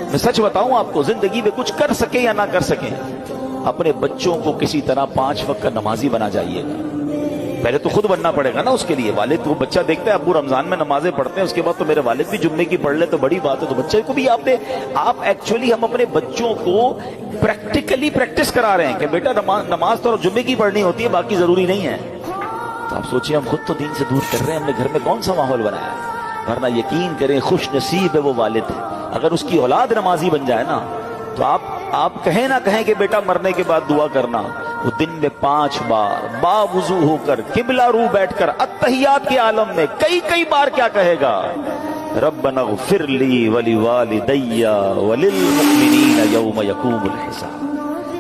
मैं सच बताऊं आपको, जिंदगी में कुछ कर सके या ना कर सके, अपने बच्चों को किसी तरह 5 वक्त का नमाजी बना जाइएगा। पहले तो खुद बनना पड़ेगा ना उसके लिए। वालिद वो बच्चा देखता है अब्बू रमजान में नमाजें पढ़ते हैं, उसके बाद तो मेरे वालिद भी जुम्मे की पढ़ ले तो बड़ी बात है, तो बच्चे को भी आप एक्चुअली हम अपने बच्चों को प्रैक्टिकली प्रैक्टिस करा रहे हैं कि बेटा नमाज तो जुम्मे की पढ़नी होती है, बाकी जरूरी नहीं है। तो आप सोचिए, हम खुद तो दीन से दूर कर रहे हैं, हमने घर में कौन सा माहौल बनाया है। वरना यकीन करें, खुश नसीब है वो वालिद है अगर उसकी औलाद नमाजी बन जाए ना। तो आप कहें ना कहें कि बेटा मरने के बाद दुआ करना, वो दिन में 5 बार बावुजू होकर किबला रू बैठकर अत्तहियात के आलम में कई बार क्या कहेगा, रब्बना ग़फ़िर ली वली वालिदैया वलिल मुमिनीना यौम यक़ूमुल हिसाब।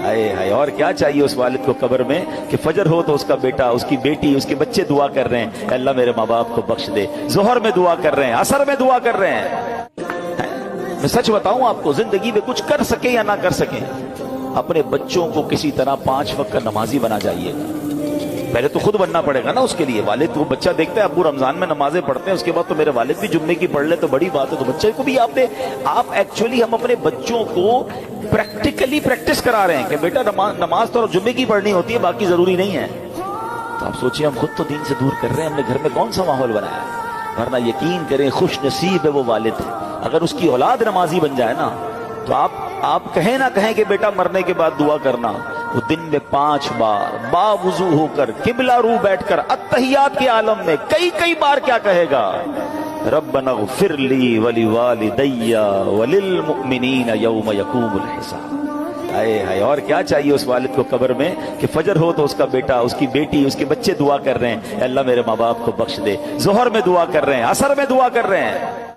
हाय हाय, और क्या चाहिए उस वालिद को कब्र में कि फजर हो तो उसका बेटा, उसकी बेटी, उसके बच्चे दुआ कर रहे हैं, अल्लाह मेरे माँ बाप को बख्श दे। ज़ोहर में दुआ कर रहे हैं, असर में दुआ कर रहे हैं। मैं सच बताऊं आपको, जिंदगी में कुछ कर सके या ना कर सके, अपने बच्चों को किसी तरह 5 वक्त का नमाजी बना जाइएगा। पहले तो खुद बनना पड़ेगा ना उसके लिए। वालिद वो बच्चा देखता है अब्बू रमजान में नमाजें पढ़ते हैं, उसके बाद तो मेरे वालिद भी जुम्मे की पढ़ ले तो बड़ी बात है, तो बच्चे को भी आप एक्चुअली हम अपने बच्चों को प्रैक्टिकली प्रैक्टिस करा रहे हैं कि बेटा नमाज तो जुम्मे की पढ़नी होती है, बाकी जरूरी नहीं है। तो आप सोचिए, हम खुद तो दीन से दूर कर रहे हैं, हमने घर में कौन सा माहौल बनाया है। वरना यकीन करें, खुश नसीब है वो वालिद है अगर उसकी औलाद नमाजी बन जाए ना। तो आप कहें ना कहें कि बेटा मरने के बाद दुआ करना, वो दिन में 5 बार बावुजू होकर किबला रू बैठकर अत्तहियात के आलम में कई बार क्या कहेगा, रब्बना ग़फ़िर ली वली वालिदैया वलिल मुमिनीना यौम यक़ूमुल हिसाब। हाय हाय, और क्या चाहिए उस वालिद को कब्र में कि फजर हो तो उसका बेटा, उसकी बेटी, उसके बच्चे दुआ कर रहे हैं, अल्लाह मेरे माँ बाप को बख्श दे। ज़ोहर में दुआ कर रहे हैं, असर में दुआ कर रहे हैं।